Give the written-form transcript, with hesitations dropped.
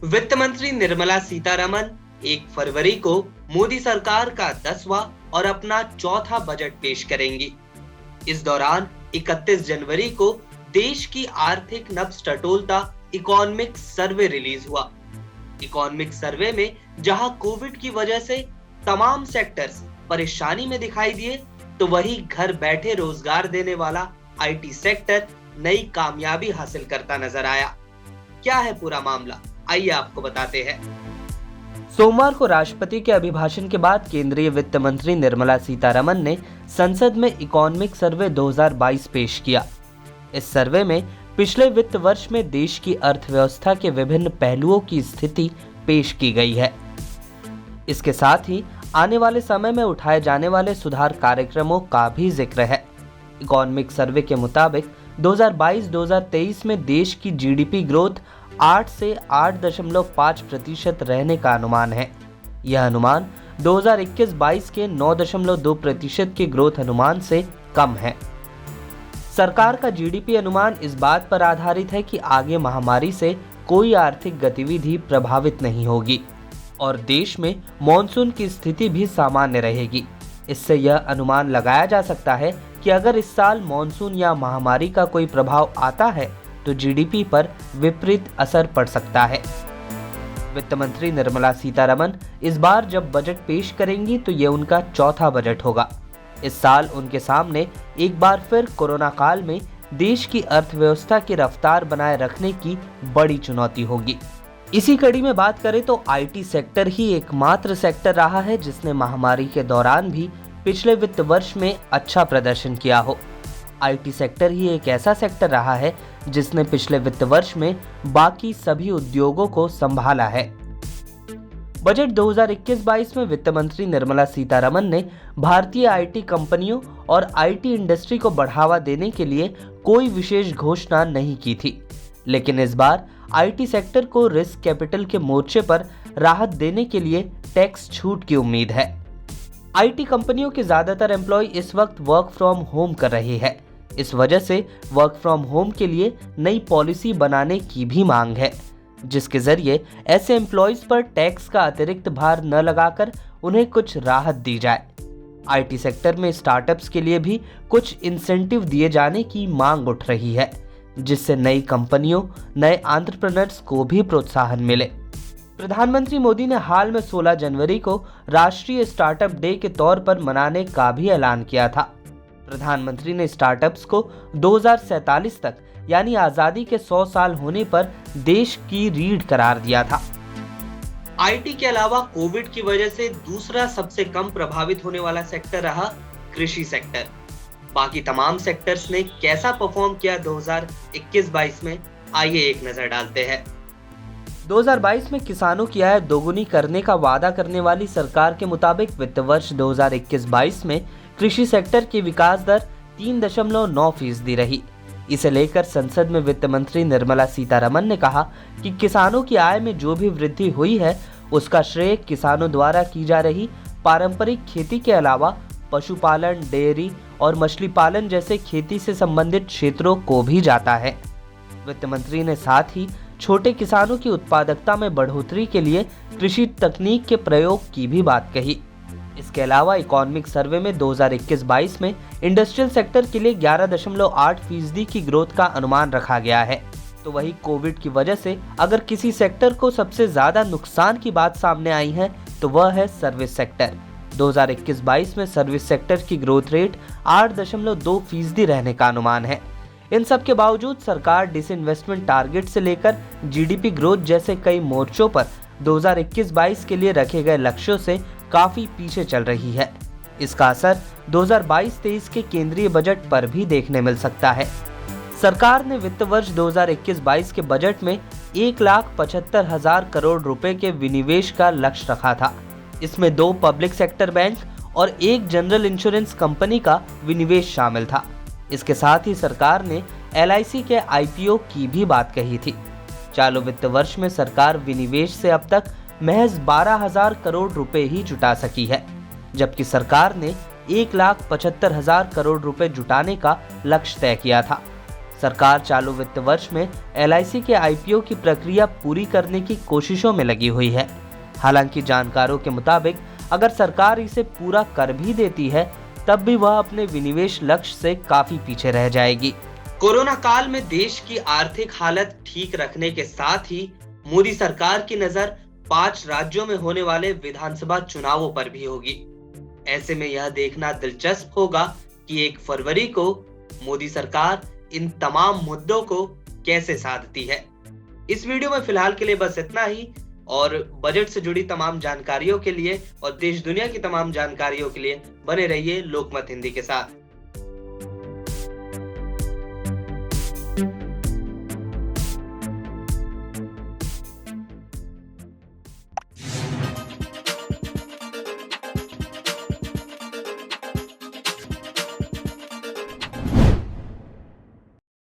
वित्त मंत्री निर्मला सीतारमण 1 फरवरी को मोदी सरकार का 10वां और अपना चौथा बजट पेश करेंगी। इस दौरान 31 जनवरी को देश की आर्थिक नब्ज टटोलता इकोनॉमिक सर्वे रिलीज हुआ। इकोनॉमिक सर्वे में जहां कोविड की वजह से तमाम सेक्टर्स परेशानी में दिखाई दिए, तो वहीं घर बैठे रोजगार देने वाला आईटी सेक्टर नई कामयाबी हासिल करता नजर आया। क्या है पूरा मामला, आइए आपको बताते हैं। सोमवार को राष्ट्रपति के अभिभाषण के बाद केंद्रीय वित्त मंत्री निर्मला सीतारमण ने संसद में इकोनॉमिक सर्वे 2022 पेश किया। इस सर्वे में पिछले वित्त वर्ष में देश की अर्थव्यवस्था के विभिन्न पहलुओं की स्थिति पेश की गई है। इसके साथ ही आने वाले समय में उठाए जाने वाले सुधार कार्यक्रमों का भी जिक्र है। इकोनॉमिक सर्वे के मुताबिक 2022-2023 में देश की जीडीपी ग्रोथ 8 से 8.5% रहने का अनुमान है। यह अनुमान 2021-22 के 9.2% के ग्रोथ अनुमान से कम है। सरकार का जीडीपी अनुमान इस बात पर आधारित है कि आगे महामारी से कोई आर्थिक गतिविधि प्रभावित नहीं होगी और देश में मॉनसून की स्थिति भी सामान्य रहेगी। इससे यह अनुमान लगाया जा सकता है कि अगर इस साल मॉनसून या महामारी का कोई प्रभाव आता है तो जीडीपी पर विपरीत असर पड़ सकता है। वित्त मंत्री निर्मला सीतारमण इस बार जब बजट पेश करेंगी तो ये उनका चौथा बजट होगा। इस साल उनके सामने एक बार फिर कोरोना काल में देश की अर्थव्यवस्था की रफ्तार बनाए रखने की बड़ी चुनौती होगी। इसी कड़ी में बात करें तो आईटी सेक्टर ही एकमात्र सेक्टर रहा है जिसने महामारी के दौरान भी पिछले वित्त वर्ष में अच्छा प्रदर्शन किया हो। आईटी सेक्टर ही एक ऐसा सेक्टर रहा है जिसने पिछले वित्त वर्ष में बाकी सभी उद्योगों को संभाला है। बजट 2021-22 में वित्त मंत्री निर्मला सीतारमण ने भारतीय आईटी कंपनियों और आईटी इंडस्ट्री को बढ़ावा देने के लिए कोई विशेष घोषणा नहीं की थी, लेकिन इस बार आईटी सेक्टर को रिस्क कैपिटल के मोर्चे पर राहत देने के लिए टैक्स छूट की उम्मीद है। आईटी कंपनियों के ज्यादातर एम्प्लॉय इस वक्त वर्क फ्रॉम होम कर रहे हैं। इस वजह से वर्क फ्रॉम होम के लिए नई पॉलिसी बनाने की भी मांग है, जिसके जरिए ऐसे एम्प्लॉयज पर टैक्स का अतिरिक्त भार न लगाकर उन्हें कुछ राहत दी जाए। आईटी सेक्टर में स्टार्टअप्स के लिए भी कुछ इंसेंटिव दिए जाने की मांग उठ रही है, जिससे नई कंपनियों, नए एंटरप्रेन्योर्स को भी प्रोत्साहन मिले। प्रधानमंत्री मोदी ने हाल में 16 जनवरी को राष्ट्रीय स्टार्टअप डे के तौर पर मनाने का भी ऐलान किया था। प्रधानमंत्री ने स्टार्टअप्स को 2047 तक यानी आजादी के 100 साल होने पर देश की रीढ़ करार दिया था। आईटी के अलावा कोविड की वजह से दूसरा सबसे कम प्रभावित होने वाला सेक्टर रहा कृषि सेक्टर। बाकी तमाम सेक्टर्स ने कैसा परफॉर्म किया 2021-22 में, आइए एक नजर डालते हैं। 2022 में किसानों की आय दोगुनी करने का वादा करने वाली सरकार के मुताबिक वित्त वर्ष 2021-22 में कृषि सेक्टर की विकास दर 3.9% रही। इसे लेकर संसद में वित्त मंत्री निर्मला सीतारमण ने कहा कि किसानों की आय में जो भी वृद्धि हुई है उसका श्रेय किसानों द्वारा की जा रही पारंपरिक खेती के अलावा पशुपालन, डेयरी और मछली पालन जैसे खेती से संबंधित क्षेत्रों को भी जाता है। वित्त मंत्री ने साथ ही छोटे किसानों की उत्पादकता में बढ़ोतरी के लिए कृषि तकनीक के प्रयोग की भी बात कही। इसके अलावा इकोनॉमिक सर्वे में 2021-22 में इंडस्ट्रियल सेक्टर के लिए 11.8% की ग्रोथ का अनुमान रखा गया है। तो वही कोविड की वजह से अगर किसी सेक्टर को सबसे ज्यादा नुकसान की बात सामने आई है तो वह है सर्विस सेक्टर। 2021-22 में सर्विस सेक्टर की ग्रोथ रेट 8.2% रहने का अनुमान है। इन सब के बावजूद सरकार डिसइन्वेस्टमेंट टारगेट से लेकर जीडीपी ग्रोथ जैसे कई मोर्चों पर 2021-22 के लिए रखे गए लक्ष्यों से काफी पीछे चल रही है। इसका असर 2022-23 के केंद्रीय बजट पर भी देखने मिल सकता है। सरकार ने वित्त वर्ष 2021-22 के बजट में 1,75,000 करोड़ रुपए के विनिवेश का लक्ष्य रखा था। इसमें 2 पब्लिक सेक्टर बैंक और 1 जनरल इंश्योरेंस कंपनी का विनिवेश शामिल था। इसके साथ ही सरकार ने एलआईसी के आईपीओ की भी बात कही थी। चालू वित्त वर्ष में सरकार विनिवेश से अब तक महज 12,000 करोड़ रुपए ही जुटा सकी है, जबकि सरकार ने 1,75,000 करोड़ रुपए जुटाने का लक्ष्य तय किया था। सरकार चालू वित्त वर्ष में LIC के IPO की प्रक्रिया पूरी करने की कोशिशों में लगी हुई है। हालांकि जानकारों के मुताबिक अगर सरकार इसे पूरा कर भी देती है तब भी वह अपने विनिवेश लक्ष्य से काफी पीछे रह जाएगी। कोरोना काल में देश की आर्थिक हालत ठीक रखने के साथ ही मोदी सरकार की नजर 5 राज्यों में होने वाले विधानसभा चुनावों पर भी होगी। ऐसे में यह देखना दिलचस्प होगा कि 1 फरवरी को मोदी सरकार इन तमाम मुद्दों को कैसे साधती है। इस वीडियो में फिलहाल के लिए बस इतना ही, और बजट से जुड़ी तमाम जानकारियों के लिए और देश दुनिया की तमाम जानकारियों के लिए बने रहिए लोकमत हिंदी के साथ।